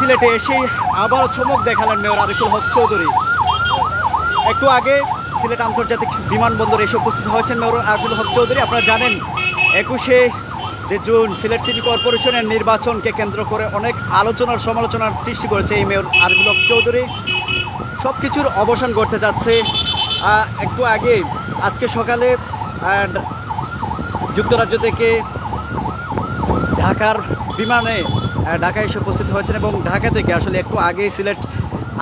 সিলেটে এসেই আবারও চমক দেখালেন মেয়র আরিফুল হক চৌধুরী। একটু আগে সিলেট আন্তর্জাতিক বিমানবন্দরে এসে উপস্থিত হয়েছেন মেয়র আরিফুল হক চৌধুরী। আপনারা জানেন 21শে জুন সিলেট সিটি কর্পোরেশনের নির্বাচনকে কেন্দ্র করে অনেক আলোচনার সমালোচনার সৃষ্টি করেছে এই মেয়র আরিফুল হক চৌধুরী। সব কিছুর অবসান ঘটতে যাচ্ছে। একটু আগে আজকে সকালে যুক্তরাজ্য থেকে ঢাকার বিমানে ঢাকায় এসে উপস্থিত হয়েছেন এবং ঢাকা থেকে আসলে একটু আগে সিলেট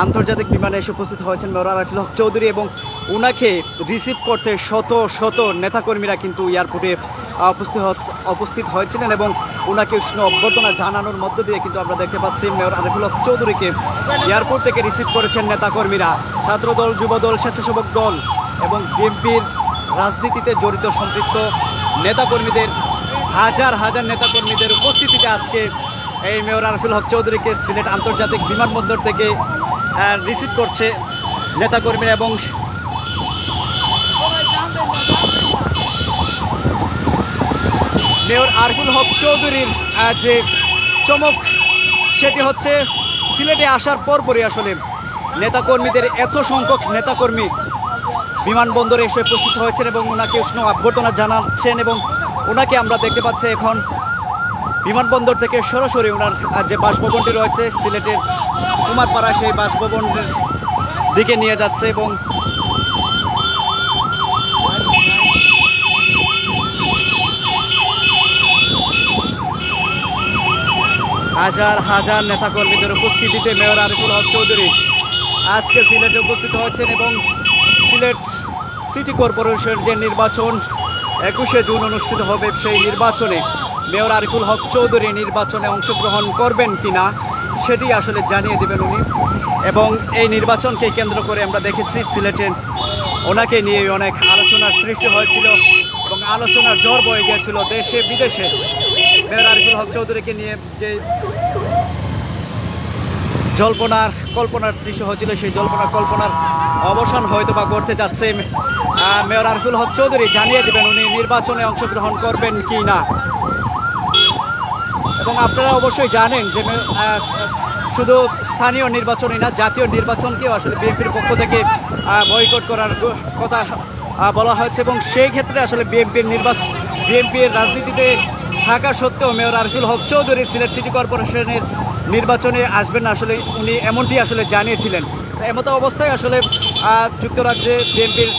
আন্তর্জাতিক বিমানে এসে উপস্থিত হয়েছেন মেয়র আরিফুল হক চৌধুরী এবং ওনাকে রিসিভ করতে শত শত নেতাকর্মীরা কিন্তু এয়ারপোর্টে উপস্থিত হয়েছিলেন এবং ওনাকে উষ্ণ অভ্যর্থনা জানানোর মধ্য দিয়ে কিন্তু আমরা দেখতে পাচ্ছি মেয়র আরিফুল হক চৌধুরীকে এয়ারপোর্ট থেকে রিসিভ করেছেন নেতাকর্মীরা, ছাত্রদল, যুবদল, স্বেচ্ছাসেবক দল এবং বিএনপির রাজনীতিতে জড়িত সম্পৃক্ত নেতাকর্মীদের হাজার হাজার নেতাকর্মীদের উপস্থিতিতে আজকে এই মেয়র আরিফুল হক চৌধুরীকে সিলেট আন্তর্জাতিক বিমানবন্দর থেকে রিসিভ করছে নেতাকর্মীরা। এবং মেয়র আরিফুল হক চৌধুরীর যে চমক সেটি হচ্ছে সিলেটে আসার পরপরই আসলে নেতাকর্মীদের এত সংখ্যক নেতাকর্মী বিমানবন্দরে এসে উপস্থিত হয়েছেন এবং ওনাকে উষ্ণ অভ্যর্থনা জানাচ্ছেন এবং ওনাকে আমরা দেখতে পাচ্ছি এখন বিমানবন্দর থেকে সরাসরি ওনার যে বাসভবনটি রয়েছে সিলেটের কুমারপাড়া সেই বাসভবনের দিকে নিয়ে যাচ্ছে এবং হাজার হাজার নেতাকর্মীদের উপস্থিতিতে মেয়র আরিফুল হক চৌধুরী আজকে সিলেটে উপস্থিত হয়েছেন এবং সিলেট সিটি কর্পোরেশনের যে নির্বাচন 21শে জুন অনুষ্ঠিত হবে সেই নির্বাচনে মেয়র আরিফুল হক চৌধুরী নির্বাচনে অংশগ্রহণ করবেন কিনা সেটি আসলে জানিয়ে দেবেন উনি। এবং এই নির্বাচনকে কেন্দ্র করে আমরা দেখেছি সিলেটে ওনাকে নিয়ে অনেক আলোচনার সৃষ্টি হয়েছিল এবং আলোচনার ঝড় বয়ে গিয়েছিল দেশে বিদেশে। মেয়র আরিফুল হক চৌধুরীকে নিয়ে যে কল্পনার সৃষ্টি হয়েছিল সেই কল্পনার অবসান হয়তো বা করতে যাচ্ছে। মেয়র আরিফুল হক চৌধুরী জানিয়ে দেবেন উনি নির্বাচনে অংশগ্রহণ করবেন কি না। এবং আপনারা অবশ্যই জানেন যে শুধু স্থানীয় নির্বাচনই না, জাতীয় নির্বাচনকেও আসলে বিএনপির পক্ষ থেকে বয়কট করার কথা বলা হয়েছে এবং সেই ক্ষেত্রে আসলে বিএনপির রাজনীতিতে থাকা সত্ত্বেও মেয়র আরিফুল হক চৌধুরী সিলেট সিটি কর্পোরেশনের নির্বাচনে আসবেন না, আসলে উনি এমনটি আসলে জানিয়েছিলেন। এমত অবস্থায় আসলে যুক্তরাজ্যে বিএনপির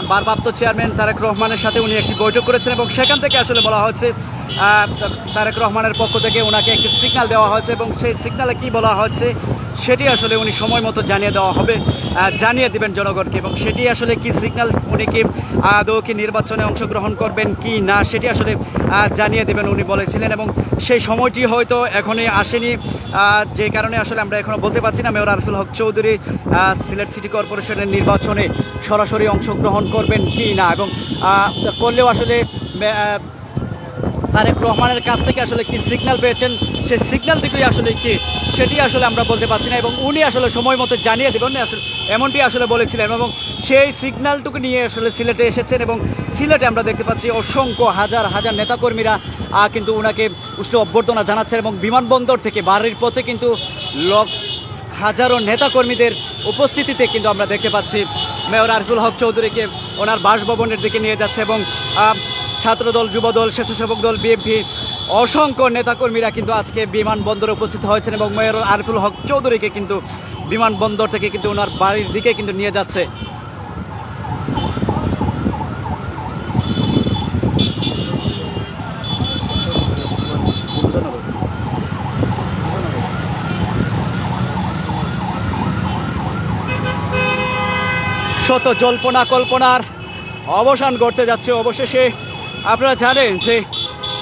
ভারপ্রাপ্ত চেয়ারম্যান তারেক রহমানের সাথে উনি একটি বৈঠক করেছেন এবং সেখান থেকে আসলে বলা হয়েছে তারেক রহমানের পক্ষ থেকে ওনাকে একটি সিগন্যাল দেওয়া হয়েছে এবং সেই সিগন্যালে কি বলা হয়েছে সেটি আসলে উনি সময় মতো জানিয়ে দেওয়া হবে, জানিয়ে দেবেন জনগণকে। এবং সেটি আসলে কি সিগন্যাল, উনি কি আদৌ কি নির্বাচনে অংশগ্রহণ করবেন কি না সেটি আসলে জানিয়ে দেবেন উনি বলেছিলেন এবং সেই সময়টি হয়তো এখনই আসেনি, যে কারণে আসলে আমরা এখনও বলতে পারছি না মেয়র আরিফুল হক চৌধুরী সিলেট সিটি কর্পোরেশনের নির্বাচনে সরাসরি অংশগ্রহণ করবেন কি না এবং করলেও আসলে তারেক রহমানের কাছ থেকে আসলে কি সিগন্যাল পেয়েছেন সেই সিগন্যালটুকুই আসলে কি সেটি আসলে আমরা বলতে পারছি না এবং উনি আসলে সময় মতো জানিয়ে দেবেন আসলে এমনটি আসলে বলেছিলেন এবং সেই সিগন্যালটুকু নিয়ে আসলে সিলেটে এসেছেন এবং সিলেটে আমরা দেখতে পাচ্ছি অসংখ্য হাজার হাজার নেতাকর্মীরা কিন্তু ওনাকে উষ্ণ অভ্যর্থনা জানাচ্ছেন এবং বিমানবন্দর থেকে বাড়ির পথে কিন্তু হাজারো নেতাকর্মীদের উপস্থিতিতে কিন্তু আমরা দেখতে পাচ্ছি মেয়র আরিফুল হক চৌধুরীকে ওনার বাসভবনের দিকে নিয়ে যাচ্ছে এবং ছাত্রদল, যুবদল, স্বেচ্ছাসেবক দল, বিএনপি অসংখ্য নেতাকর্মীরা কিন্তু আজকে বিমানবন্দরে উপস্থিত হয়েছেন এবং মেয়র আরিফুল হক চৌধুরীকে কিন্তু বিমানবন্দর থেকে কিন্তু ওনার বাড়ির দিকে কিন্তু নিয়ে যাচ্ছে। শত জল্পনা কল্পনার অবসান ঘটতে যাচ্ছে। অবশেষে আপনারা জানেন যে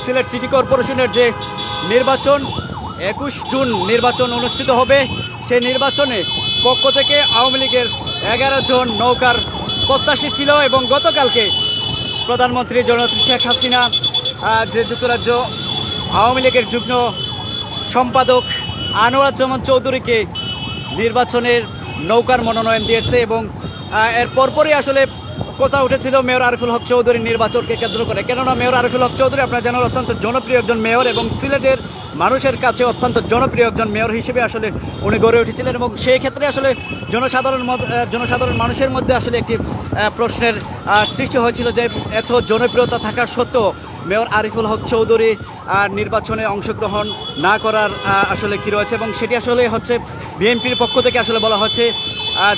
সিলেট সিটি কর্পোরেশনের যে নির্বাচন 21 জুন নির্বাচন অনুষ্ঠিত হবে, সেই নির্বাচনে পক্ষ থেকে আওয়ামী লীগের 11 জন নৌকার প্রত্যাশী ছিল এবং গতকালকে প্রধানমন্ত্রী জননেত্রী শেখ হাসিনা যে যুক্তরাজ্য আওয়ামী লীগের যুগ্ম সম্পাদক আনোয়ারুজ্জামান চৌধুরীকে নির্বাচনের নৌকার মনোনয়ন দিয়েছে এবং এর পরপরই আসলে কথা উঠেছিল মেয়র আরিফুল হক চৌধুরীর নির্বাচনকে কেন্দ্র করে। কেননা মেয়র আরিফুল হক চৌধুরী আপনারা জানেন অত্যন্ত জনপ্রিয় একজন মেয়র এবং সিলেটের মানুষের কাছে অত্যন্ত জনপ্রিয় একজন মেয়র হিসেবে আসলে উনি গড়ে উঠেছিলেন এবং সেই ক্ষেত্রে আসলে জনসাধারণ মানুষের মধ্যে আসলে একটি প্রশ্নের সৃষ্টি হয়েছিল যে এত জনপ্রিয়তা থাকা সত্ত্বেও মেয়র আরিফুল হক চৌধুরী নির্বাচনে অংশগ্রহণ না করার আসলে কী রয়েছে, এবং সেটি আসলে হচ্ছে বিএনপির পক্ষ থেকে আসলে বলা হচ্ছে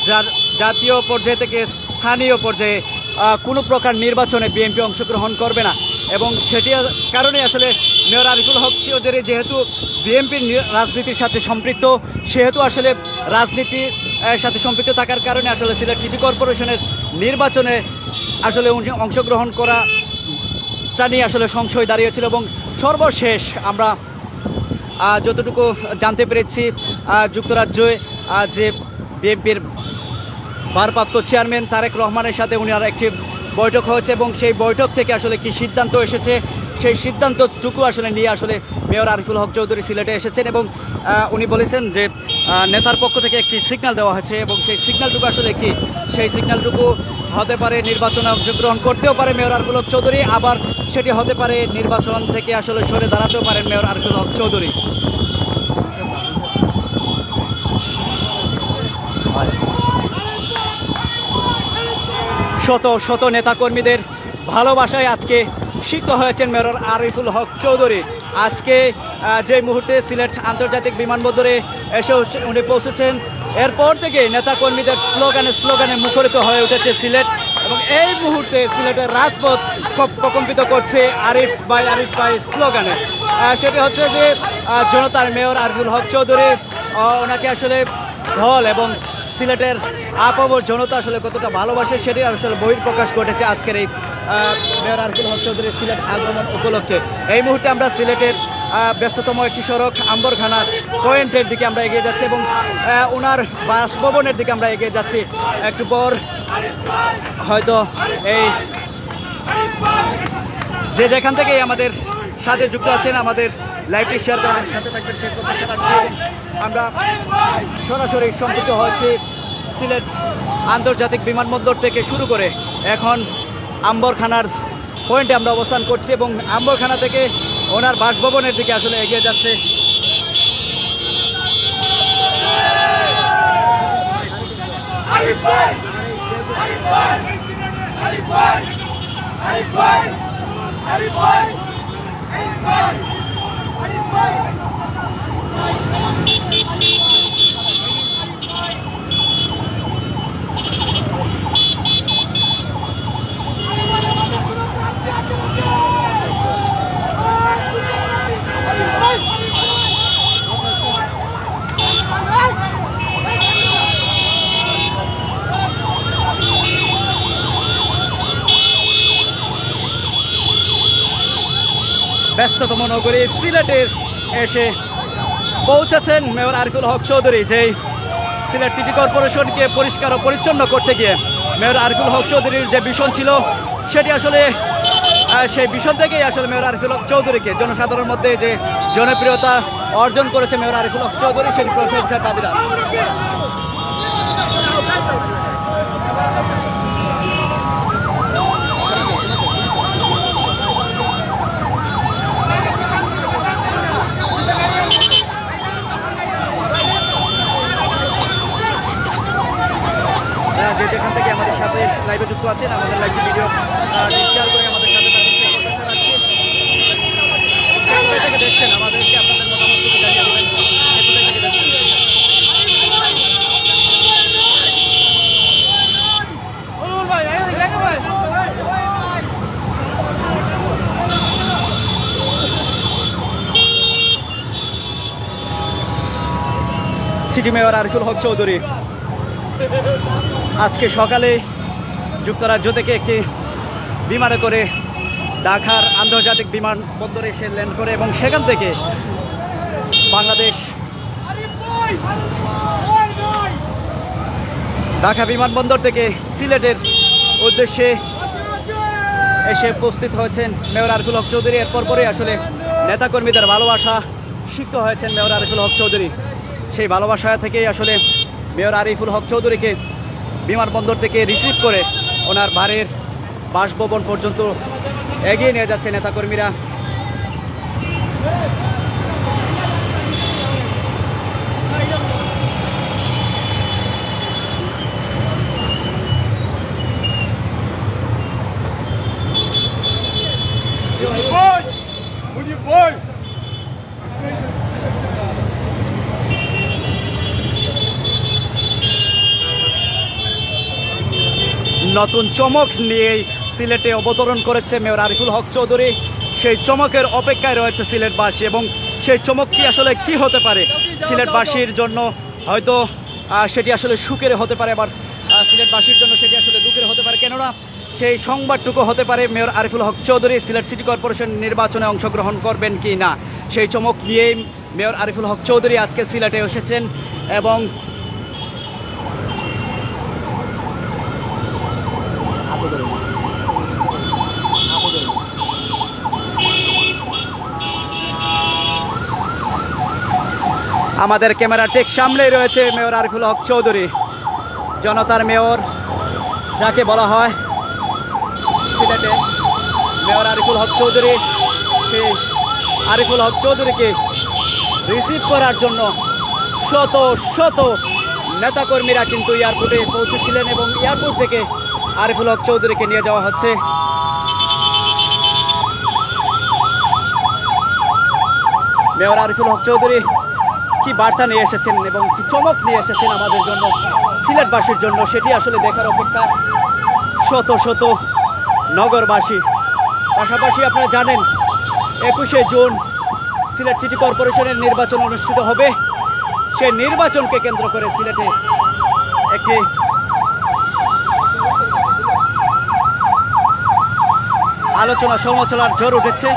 যার জাতীয় পর্যায়ে থেকে স্থানীয় পর্যায়ে কোনো প্রকার নির্বাচনে বিএনপি অংশগ্রহণ করবে না এবং সেটির কারণে আসলে মেয়র আরিফুল হক চৌধুরী যেহেতু বিএনপির রাজনীতির সাথে সম্পৃক্ত, সেহেতু আসলে রাজনীতির সাথে সম্পৃক্ত থাকার কারণে আসলে সিলেট সিটি কর্পোরেশনের নির্বাচনে আসলে অংশগ্রহণ করা নিয়ে আসলে সংশয় দাঁড়িয়েছিল। এবং সর্বশেষ আমরা যতটুকু জানতে পেরেছি যুক্তরাজ্যে যে বিএনপির ভারপ্রাপ্ত চেয়ারম্যান তারেক রহমানের সাথে উনার একটি বৈঠক হয়েছে এবং সেই বৈঠক থেকে আসলে কি সিদ্ধান্ত এসেছে সেই সিদ্ধান্তটুকু আসলে নিয়ে আসলে মেয়র আরিফুল হক চৌধুরী সিলেটে এসেছেন এবং উনি বলেছেন যে নেতার পক্ষ থেকে একটি সিগন্যাল দেওয়া হয়েছে এবং সেই সিগন্যালটুকু আসলে কি, সেই সিগন্যালটুকু হতে পারে নির্বাচনে অংশগ্রহণ করতেও পারে মেয়র আরিফুল হক চৌধুরী, আবার সেটি হতে পারে নির্বাচন থেকে আসলে সরে দাঁড়াতেও পারেন মেয়র আরিফুল হক চৌধুরী। শত শত নেতাকর্মীদের ভালোবাসায় আজকে সিক্ত হয়েছেন মেয়র আরিফুল হক চৌধুরী। আজকে যে মুহূর্তে সিলেট আন্তর্জাতিক বিমানবন্দরে এসে উনি পৌঁছেছেন, এরপর থেকে নেতাকর্মীদের স্লোগানে মুখরিত হয়ে উঠেছে সিলেট এবং এই মুহূর্তে সিলেটের রাজপথ প্রকম্পিত করছে আরিফ ভাই স্লোগানে। সেটি হচ্ছে যে জনতার মেয়র আরিফুল হক চৌধুরী, ওনাকে আসলে দল এবং সিলেটের আপামর জনতা আসলে কতটা ভালোবাসে সেটি আসলে বহিঃপ্রকাশ ঘটেছে আজকের এই মেয়র আরিফুল হক চৌধুরীর সিলেট আগমন উপলক্ষে। এই মুহূর্তে আমরা সিলেটের ব্যস্ততম একটি সড়ক আম্বরখানা পয়েন্টের দিকে আমরা এগিয়ে যাচ্ছি এবং ওনার বাসভবনের দিকে আমরা এগিয়ে যাচ্ছি। একটু পর হয়তো এই যে যেখান থেকেই আমাদের সাথে যুক্ত আছেন আমাদের লাইভটি শেয়ার করার সাথে থাকবেন সেই প্রত্যাশা রাখছি। আমরা সরাসরি সম্পৃক্ত হয়েছি সিলেট আন্তর্জাতিক বিমানবন্দর থেকে শুরু করে এখন আম্বরখানার পয়েন্টে আমরা অবস্থান করছি এবং আম্বরখানা থেকে ওনার বাসভবনের দিকে আসলে এগিয়ে যাচ্ছে। ব্যস্ততম নগরী সিলেটের এসে পৌঁছেছেন মেয়র আরিফুল হক চৌধুরী, যেই সিলেট সিটি কর্পোরেশনকে পরিষ্কার ও পরিচ্ছন্ন করতে গিয়ে মেয়র আরিফুল হক চৌধুরীর যে ভিশন ছিল সেটি আসলে সেই ভিশন থেকেই আসলে মেয়র আরিফুল হক চৌধুরীকে জনসাধারণের মধ্যে যে জনপ্রিয়তা অর্জন করেছে মেয়র আরিফুল হক চৌধুরী সেটি প্রশংসার দাবিদার। যে যেখান থেকে আমাদের সাথে লাইভে যুক্ত আছেন আমাদের লাইভটি ভিডিও শেয়ার করে আমাদের সাথে থেকে দেখছেন আমাদেরকে আপনাদের মতামত জানিয়ে দেবেন। সিটি মেয়র আরিফুল হক চৌধুরী আজকে সকালে যুক্তরাজ্য থেকে একটি বিমানে করে ঢাকার আন্তর্জাতিক বিমানবন্দরে এসে ল্যান্ড করে এবং সেখান থেকে বাংলাদেশ ঢাকা বিমানবন্দর থেকে সিলেটের উদ্দেশ্যে এসে উপস্থিত হয়েছেন মেয়র আরিফুল হক চৌধুরী। এরপর পরে আসলে নেতাকর্মীদের ভালোবাসা সিক্ত হয়েছেন মেয়র আরিফুল হক চৌধুরী। সেই ভালোবাসা থেকেই আসলে মেয়র আরিফুল হক চৌধুরীকে বিমানবন্দর থেকে রিসিভ করে ওনার বাড়ির বাসভবন পর্যন্ত এগিয়ে নিয়ে যাচ্ছে নেতাকর্মীরা। নতুন চমক নিয়ে সিলেটে অবতরণ করেছে মেয়র আরিফুল হক চৌধুরী। সেই চমকের অপেক্ষায় রয়েছে সিলেটবাসী, এবং সেই চমকটি আসলে কি হতে পারে সিলেটবাসীর জন্য, হয়তো সেটি আসলে সুখের হতে পারে, আবার সিলেটবাসীর জন্য সেটি আসলে দুঃখের হতে পারে। কেননা সেই সংবাদটুকু হতে পারে mayor Ariful Haque Chowdhury Sylhet city corporation নির্বাচনে অংশগ্রহণ করবেন কি না। সেই চমক নিয়েই মেয়র আরিফুল হক চৌধুরী আজকে সিলেটে এসেছেন, এবং আমাদের ক্যামেরা ঠিক সামনেই রয়েছে মেয়র আরিফুল হক চৌধুরী, জনতার মেয়র যাকে বলা হয় সিলেটে মেয়র আরিফুল হক চৌধুরী। সেই আরিফুল হক চৌধুরীকে রিসিভ করার জন্য শত শত নেতাকর্মীরা কিন্তু এয়ারপোর্টে পৌঁছেছিলেন, এবং এয়ারপোর্ট থেকে আরিফুল হক চৌধুরীকে নিয়ে যাওয়া হচ্ছে। মেয়র আরিফুল হক চৌধুরী কি বার্তা নিয়ে এসেছেন এবং কি চমক নিয়ে এসেছেন আমাদের জন্য, সিলেটবাসীর জন্য, সেটি আসলে দেখার অপেক্ষা শত শত নগরবাসী। পাশাপাশি আপনারা জানেন 21শে জুন সিলেট সিটি কর্পোরেশনের নির্বাচন অনুষ্ঠিত হবে। সেই নির্বাচনকে কেন্দ্র করে সিলেটে একটি আলোচনা সমালোচনার ঝড় উঠেছে।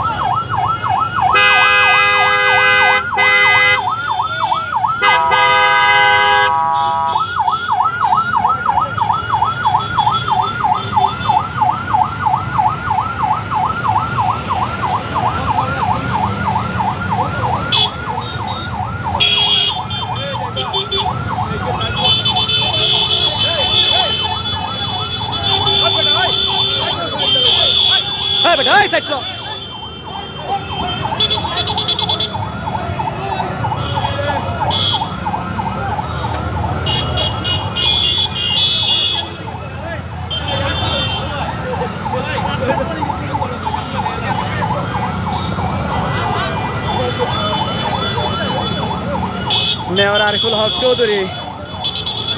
মেয়র আরিফুল হক চৌধুরী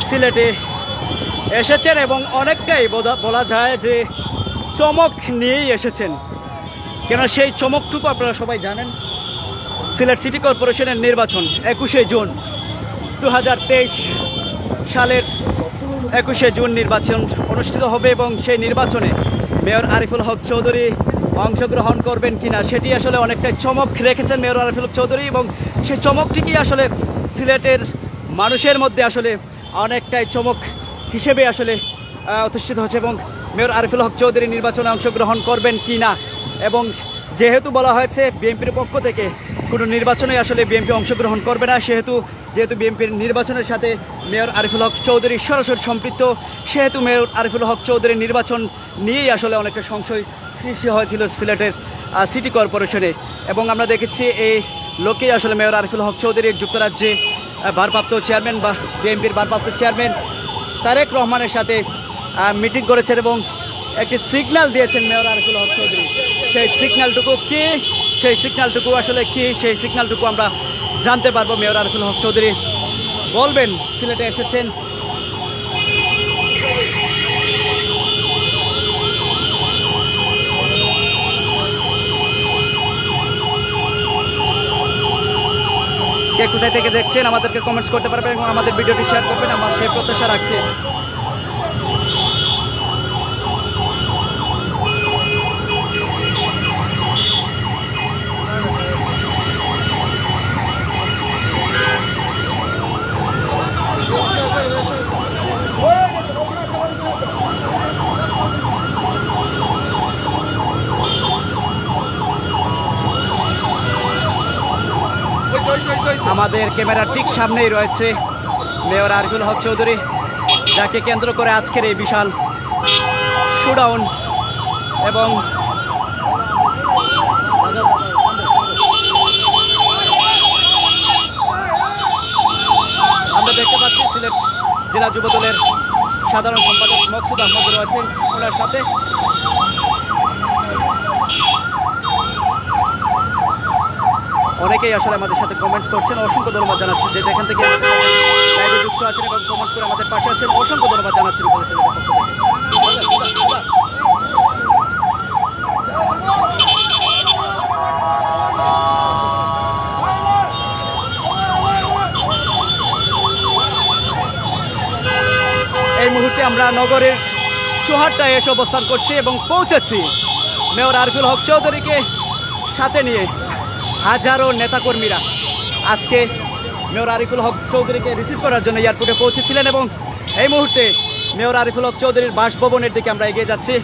সিলেটে এসেছেন, এবং অনেকটাই বলা যায় যে চমক নিয়েই এসেছেন। কেন সেই চমকটুকু আপনারা সবাই জানেন, সিলেট সিটি কর্পোরেশনের নির্বাচন 21শে জুন 2023 সালের 21শে জুন নির্বাচন অনুষ্ঠিত হবে, এবং সেই নির্বাচনে মেয়র আরিফুল হক চৌধুরী অংশগ্রহণ করবেন কিনা সেটি আসলে অনেকটাই চমক রেখেছেন মেয়র আরিফুল হক চৌধুরী, এবং সেই চমকটিকে আসলে সিলেটের মানুষের মধ্যে আসলে অনেকটাই চমক হিসেবে আসলে অধিষ্ঠিত হচ্ছে। এবং মেয়র আরিফুল হক চৌধুরী নির্বাচনে অংশগ্রহণ করবেন কি না, এবং যেহেতু বলা হয়েছে বিএনপির পক্ষ থেকে কোনো নির্বাচনে আসলে বিএনপি অংশগ্রহণ করবে না, যেহেতু বিএনপির নির্বাচনের সাথে মেয়র আরিফুল হক চৌধুরী সরাসরি সম্পৃক্ত, সেহেতু মেয়র আরিফুল হক চৌধুরীর নির্বাচন নিয়েই আসলে অনেকটা সংশয় সৃষ্টি হয়েছিল সিলেটের সিটি কর্পোরেশনে। এবং আমরা দেখেছি এই লোকেই আসলে মেয়র আরিফুল হক চৌধুরী যুক্তরাজ্যে ভারপ্রাপ্ত চেয়ারম্যান বা বিএনপির ভারপ্রাপ্ত চেয়ারম্যান তারেক রহমানের সাথে মিটিং করেছেন, এবং একটি সিগন্যাল দিয়েছেন মেয়র আরিফুল হক চৌধুরী। সেই সিগন্যালটুকু কি, সেই সিগন্যালটুকু আসলে কি, সেই সিগন্যালটুকু আমরা জানতে পারবো। মেয়র আরিফুল হক চৌধুরী বলবেন সিলেটে এসেছেন। কে কোথায় থেকে দেখছেন আমাদেরকে কমেন্টস করতে পারবেন, এবং আমাদের ভিডিওটি শেয়ার করবেন, আমার সেই প্রত্যাশা রাখছি। আমাদের ক্যামেরার ঠিক সামনেই রয়েছে মেয়র আরিফুল হক চৌধুরী, যাকে কেন্দ্র করে আজকের এই বিশাল শোডাউন এবং আমরা দেখতে পাচ্ছি সিলেট জেলা যুবদলের সাধারণ সম্পাদক মকসুদ আহমদ রয়েছেন ওনার সাথে। অনেকেই আসলে আমাদের সাথে কমেন্টস করছেন, অসংখ্য ধন্যবাদ জানাচ্ছি যে যেখান থেকে আমাদের লাইভে যুক্ত আছেন এবং কমেন্টস করে আমাদের পাশে আছেন, অসংখ্য ধন্যবাদ জানাচ্ছি। এই মুহূর্তে আমরা নগরের চুহাট্টায় এসে অবস্থান করছি এবং পৌঁছেছি মেয়র আরিফুল হক চৌধুরীকে সাথে নিয়ে। হাজারো নেতাকর্মীরা আজকে মেয়র আরিফুল হক চৌধুরীকে রিসিভ করার জন্য এয়ারপোর্টে পৌঁছেছিলেন এবং এই মুহূর্তে মেয়র আরিফুল হক চৌধুরীর বাসভবনের দিকে আমরা এগিয়ে যাচ্ছি।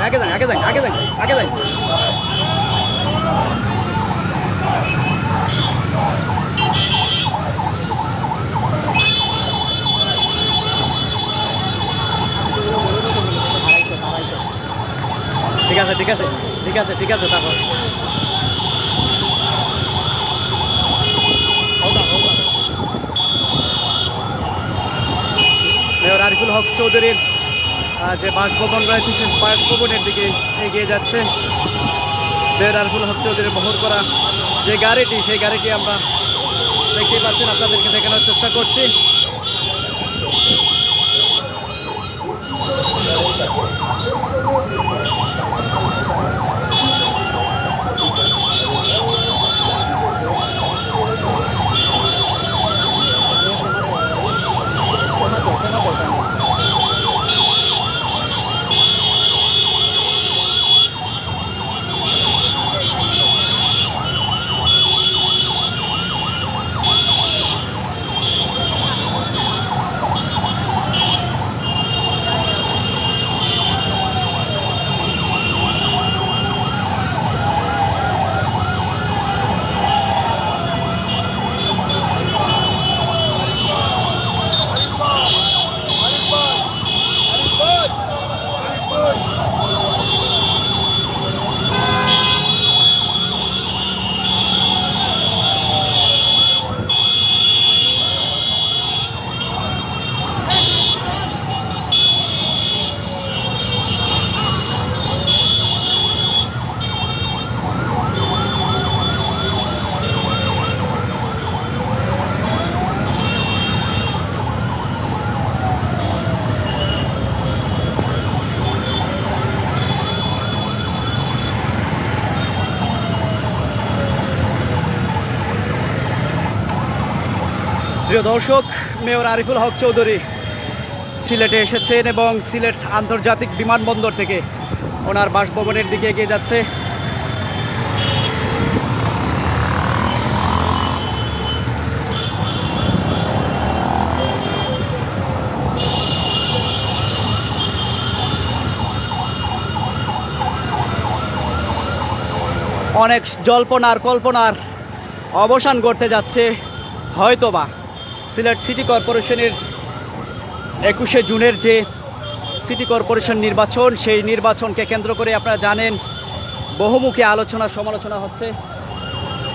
আগে যান, আগে যান, আগে যান, আগে যান। ঠিক আছে, ঠিক আছে, ঠিক আছে, ঠিক আছে। তারপর মেয়র আরিফুল হক চৌধুরীর যে বাসভবন রয়েছে সেই বাসভবনের দিকে এগিয়ে যাচ্ছে মেয়র আরিফুল হক চৌধুরীর বহর করা যে গাড়িটি, সেই গাড়িটি আমরা দেখতেই পাচ্ছেন, আপনাদেরকে দেখানোর চেষ্টা করছি। প্রিয় দর্শক, মেয়র আরিফুল হক চৌধুরী সিলেটে এসেছেন এবং সিলেট আন্তর্জাতিক বিমানবন্দর থেকে ওনার বাসভবনের দিকে এগিয়ে যাচ্ছে। অনেক জল্পনার কল্পনার অবসান ঘটতে যাচ্ছে হয়তোবা। সিলেট সিটি কর্পোরেশনের 21শে জুনের যে সিটি কর্পোরেশন নির্বাচন, সেই নির্বাচনকে কেন্দ্র করে আপনারা জানেন বহুমুখী আলোচনা সমালোচনা হচ্ছে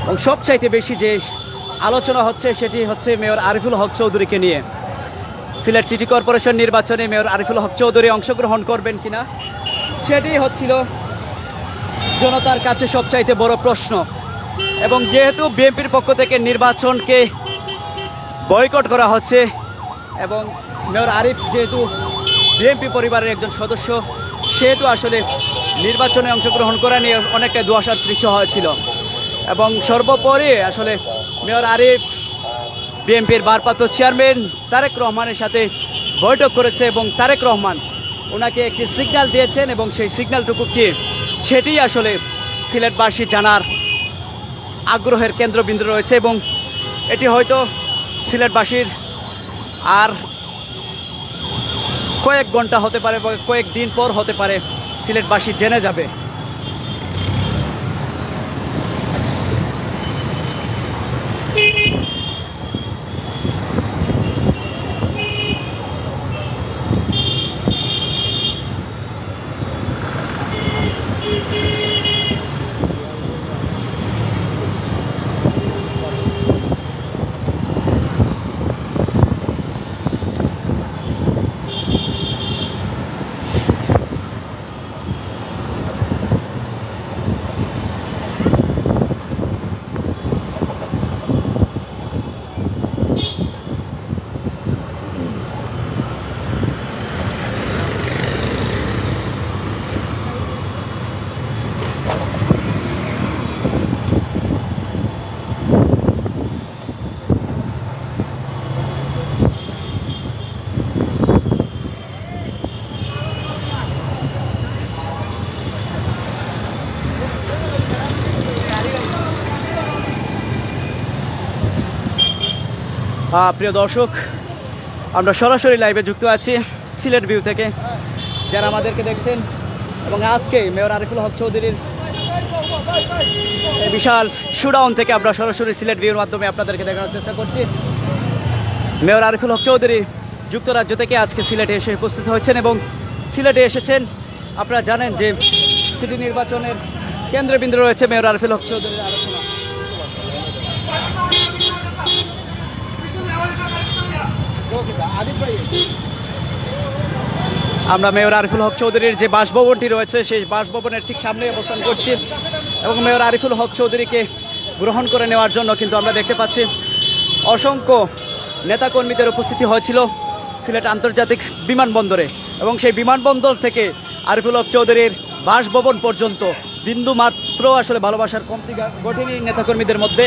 এবং সবচাইতে বেশি যে আলোচনা হচ্ছে সেটি হচ্ছে মেয়র আরিফুল হক চৌধুরীকে নিয়ে। সিলেট সিটি কর্পোরেশন নির্বাচনে মেয়র আরিফুল হক চৌধুরী অংশগ্রহণ করবেন কিনা সেটি হচ্ছিল জনতার কাছে সবচাইতে বড় প্রশ্ন। এবং যেহেতু বিএনপির পক্ষ থেকে নির্বাচনকে বয়কট করা হচ্ছে এবং মেয়র আরিফ যেহেতু বিএনপি পরিবারের একজন সদস্য, সেহেতু আসলে নির্বাচনে অংশগ্রহণ করা নিয়ে অনেকটা দুয়াশার সৃষ্টি হয়েছিল। এবং সর্বোপরি আসলে মেয়র আরিফ বিএনপির ভারপ্রাপ্ত চেয়ারম্যান তারেক রহমানের সাথে বৈঠক করেছে এবং তারেক রহমান ওনাকে একটি সিগন্যাল দিয়েছেন এবং সেই সিগন্যালটুকু কি সেটি আসলে সিলেটবাসী জানার আগ্রহের কেন্দ্রবিন্দু রয়েছে। এবং এটি হয়তো সিলেটবাসীর আর কয়েক ঘন্টা হতে পারে বা কয়েক দিন পর হতে পারে সিলেটবাসী জেনে যাবে। প্রিয় দর্শক, আমরা সরাসরি লাইভে যুক্ত আছি সিলেট ভিউ থেকে। যারা আমাদেরকে দেখছেন এবং আজকে মেয়র আরিফুল হক চৌধুরীর বিশাল শুডাউন থেকে আমরা সরাসরি সিলেট ভিউর মাধ্যমে আপনাদেরকে দেখানোর চেষ্টা করছি। মেয়র আরিফুল হক চৌধুরী যুক্তরাজ্য থেকে আজকে সিলেটে এসে উপস্থিত হয়েছেন এবং সিলেটে এসেছেন। আপনারা জানেন যে সিটি নির্বাচনের কেন্দ্রবিন্দু রয়েছে মেয়র আরিফুল হক চৌধুরীর আলোচনা। আমরা মেয়র আরিফুল হক চৌধুরীর যে বাসভবনটি রয়েছে সেই বাসভবনের ঠিক সামনে অবস্থান করছি এবং মেয়র আরিফুল হক চৌধুরীকে গ্রহণ করে নেওয়ার জন্য কিন্তু আমরা দেখতে পাচ্ছি অসংখ্য নেতাকর্মীদের উপস্থিতি হয়েছিল সিলেট আন্তর্জাতিক বিমানবন্দরে এবং সেই বিমানবন্দর থেকে আরিফুল হক চৌধুরীর বাসভবন পর্যন্ত বিন্দু মাত্র আসলে ভালোবাসার কমতি ঘটেনি নেতাকর্মীদের মধ্যে,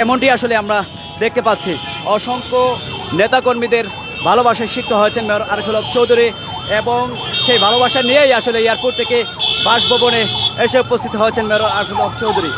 এমনটি আসলে আমরা দেখতে পাচ্ছি। অসংখ্য নেতাকর্মীদের ভালোবাসায় সিক্ত হয়েছেন মেয়র আরিফুল হক চৌধুরী এবং সেই ভালোবাসা নিয়েই আসলে এয়ারপোর্ট থেকে বাসভবনে এসে উপস্থিত হয়েছেন মেয়র আরিফুল হক চৌধুরী।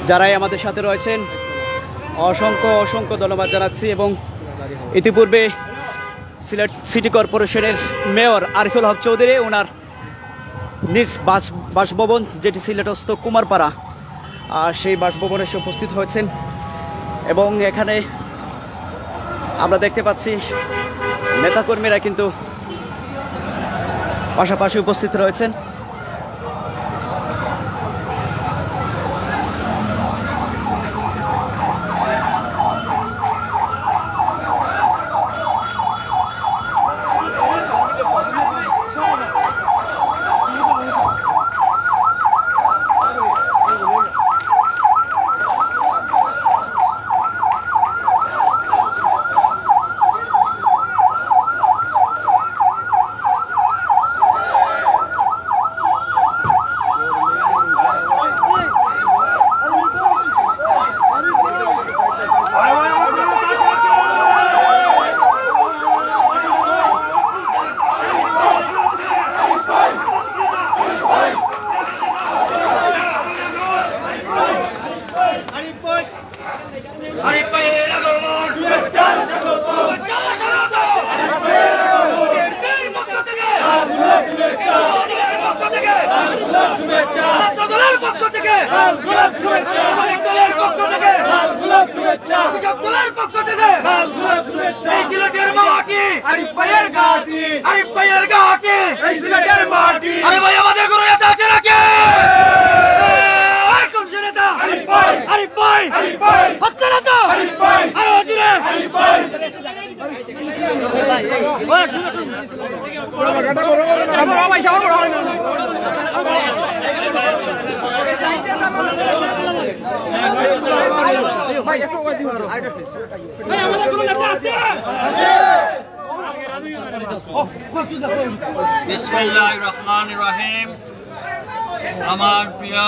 যারাই আমাদের সাথে রয়েছেন অসংখ্য অসংখ্য ধন্যবাদ জানাচ্ছি এবং ইতিপূর্বে সিলেট সিটি কর্পোরেশনের মেয়র আরিফুল হক চৌধুরী ওনার নিজ বাসভবন যেটি সিলেটস্থ কুমারপাড়া সেই বাসভবনে এসে উপস্থিত হয়েছেন এবং এখানে আমরা দেখতে পাচ্ছি নেতাকর্মীরা কিন্তু পাশাপাশি উপস্থিত রয়েছেন। বিসমিল্লাহির রহমানির রহিম। আমার প্রিয়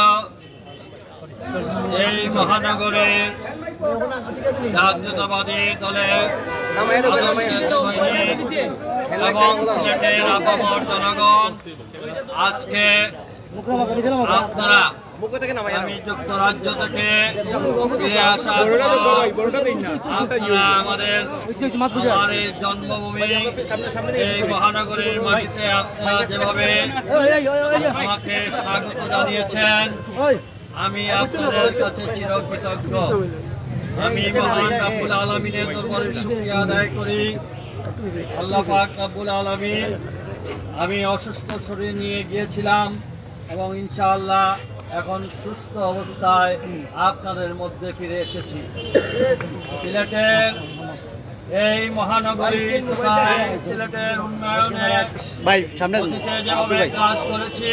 এই মহানগরের জাতীয়তাবাদী দলের এবং সিলেটের আপামর জনগণ, আজকে আপনারা আমি যুক্তরাজ্য থেকে ফিরে আসার আপনারা আমাদের আমার এই জন্মভূমি এই মহানগরীর মাটিতে আপনারা যেভাবে আমাকে স্বাগত জানিয়েছেন, আমি আপনাদের কাছে চিরকৃতজ্ঞ। আমি মহান রব্বুল আলামিনের দরবারে শুকরিয়া আদায় করি। আল্লাহ পাক রব্বুল আলামিন, আমি অসুস্থ শরীর নিয়ে গিয়েছিলাম এবং ইনশাআল্লাহ এখন সুস্থ অবস্থায় আপনাদের মধ্যে ফিরে এসেছি। সিলেটের এই মহানগরী তথা সিলেটের উন্নয়নে যেভাবে কাজ করেছি,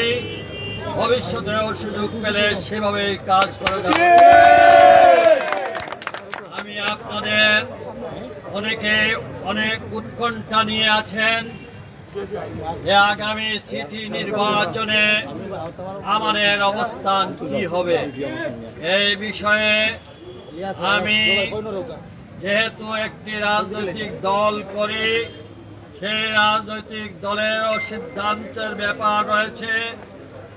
ভবিষ্যতেও সুযোগ পেলে সেভাবেই কাজ করে যাব। আমি আপনাদের অনেকে অনেক উৎকণ্ঠা নিয়ে আছেন যে আগামী সিটি নির্বাচনে আমাদের অবস্থান কি হবে। এই বিষয়ে আমি যেহেতু একটি রাজনৈতিক দল করি, সেই রাজনৈতিক দলেরও সিদ্ধান্তের ব্যাপার রয়েছে।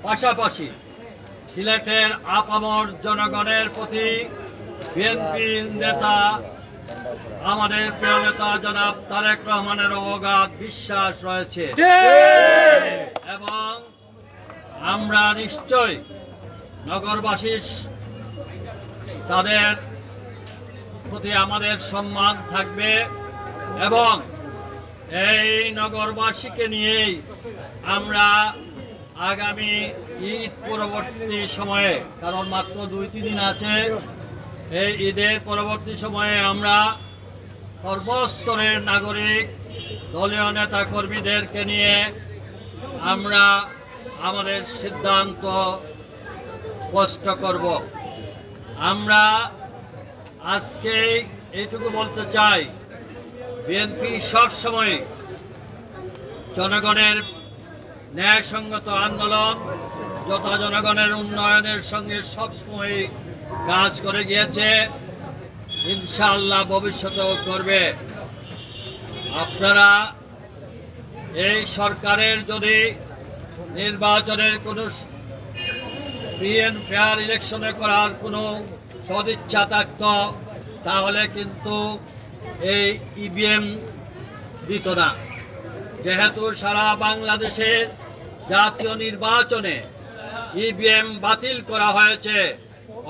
পাশাপাশি সিলেটের আপামর জনগণের প্রতি বিএনপির নেতা, আমাদের প্রিয় নেতা জনাব তারেক রহমানের অগাধ বিশ্বাস রয়েছে এবং আমরা নিশ্চয় নগরবাসী তাদের প্রতি আমাদের সম্মান থাকবে এবং এই নগরবাসীকে নিয়েই আমরা আগামী ঈদ পরবর্তী সময়ে, কারণ মাত্র 2-3 দিন আছে, এই ঈদের পরবর্তী সময়ে আমরা সর্বস্তরের নাগরিক দলীয় নেতা কর্মীদেরকে নিয়ে আমরা আমাদের সিদ্ধান্ত স্পষ্ট করব। আমরা আজকে এইটুকু বলতে চাই, বিএনপি সবসময় জনগণের ন্যায়সঙ্গত আন্দোলন যথা জনগণের উন্নয়নের সঙ্গে সবসময় কাজ করে গিয়েছে, ইনশাআল্লাহ ভবিষ্যতেও করবে। আপনারা এই সরকারের যদি নির্বাচনের কোনো ফ্রি অ্যান্ড ফেয়ার ইলেকশনে করার কোনো সদিচ্ছা থাকত, তাহলে কিন্তু এই ইভিএম দিত না। যেহেতু সারা বাংলাদেশের জাতীয় নির্বাচনে ইভিএম বাতিল করা হয়েছে,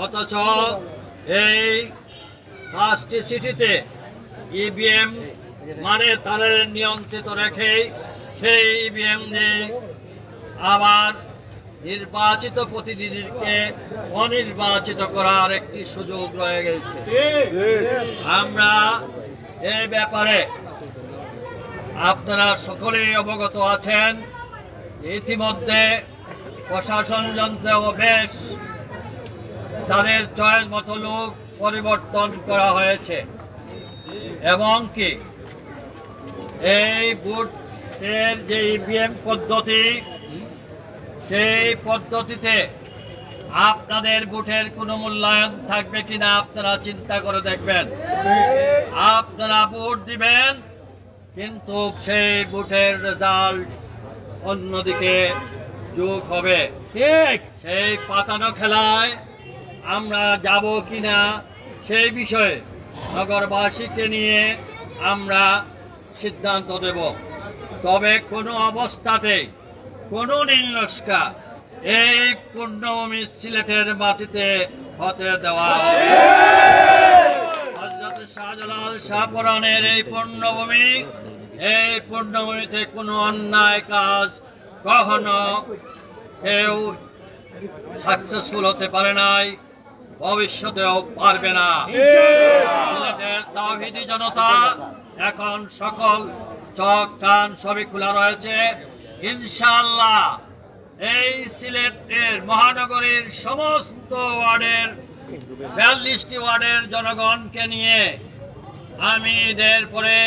অথচ এই 5টি সিটিতে ইভিএম মানে তাদের নিয়ন্ত্রিত রেখে সেই ইভিএম দিয়ে আবার নির্বাচিত প্রতিনিধিকে অনির্বাচিত করার একটি সুযোগ রয়ে গেছে। আমরা এই ব্যাপারে আপনারা সকলেই অবগত আছেন। ইতিমধ্যে প্রশাসন যন্ত্রেও বেশ তাদের চয়েস মতো লোক পরিবর্তন করা হয়েছে এবং কি এই ভোটের যে ইভিএম পদ্ধতি, সেই পদ্ধতিতে আপনাদের ভোটের কোনো মূল্যায়ন থাকবে কিনা আপনারা চিন্তা করে দেখবেন। আপনারা ভোট দিবেন, কিন্তু সেই ভোটের রেজাল্ট অন্যদিকে যোগ হবে। ঠিক সেই পাতানো খেলায় আমরা যাব কিনা সেই বিষয়ে নগরবাসীকে নিয়ে আমরা সিদ্ধান্ত দেব। তবে কোনো অবস্থাতেই কোনো নীলনস্কা এই পূর্ণভূমি সিলেটের মাটিতে হতে দেওয়া হবে। হযরত শাহজালাল শাহপরানের এই পূর্ণভূমিতে কোনো অন্যায় কাজ কখনো কেউ সাকসেসফুল হতে পারে নাই, ভবিষ্যতেও পারবে না। সিলেটের তাওহীদি জনতা এখন সকল চোখ কান সবই খোলা রয়েছে। ইনশাআল্লাহ এই সিলেটের মহানগরীর সমস্ত ওয়ার্ডের 42টি ওয়ার্ডের জনগণকে নিয়ে আমি ঈদের পরে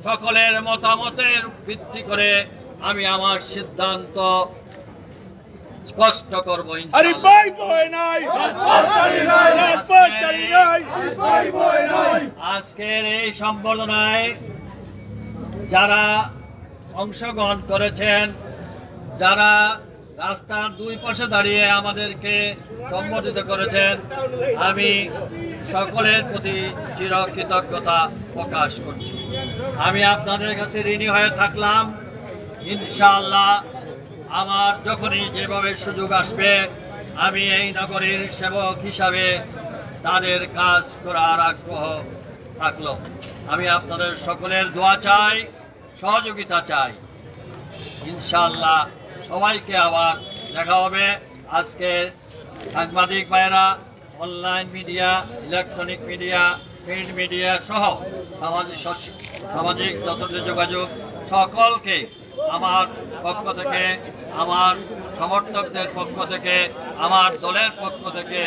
সকলের মতামতের ভিত্তি করে আমি আমার সিদ্ধান্ত স্পষ্ট করব। আজকের এই সম্বর্ধনায় যারা অংশগ্রহণ করেছেন, যারা রাস্তার দুই পাশে দাঁড়িয়ে আমাদেরকে সম্বোধিত করেছেন, আমি সকলের প্রতি চিরকৃতজ্ঞতা প্রকাশ করছি। আমি আপনাদের কাছে ঋণী হয়ে থাকলাম। ইনশাআল্লাহ আমার যখনই যেভাবে সুযোগ আসবে আমি এই নগরীর সেবক হিসাবে তাদের কাজ করার আগ্রহ থাকলো। আমি আপনাদের সকলের দোয়া চাই, সহযোগিতা চাই। ইনশাআল্লাহ সবাইকে আবার দেখা হবে। আজকে সাংবাদিক ভাইয়েরা, online media, electronic media, print media সহ সামাজিক যত যোগাযোগ সকলকে আমার পক্ষ থেকে, আমার সমর্থকদের পক্ষ থেকে, আমার দলের পক্ষ থেকে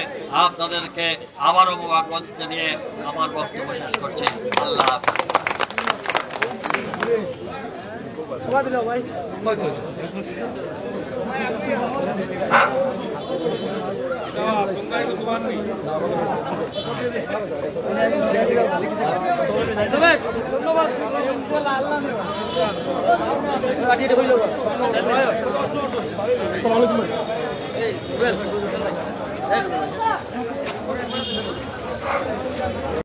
আপনাদেরকে আবারও মোবারকবাদ জানিয়ে আমার বক্তব্য শেষ করছি। আল্লাহ ধন্যবাদ।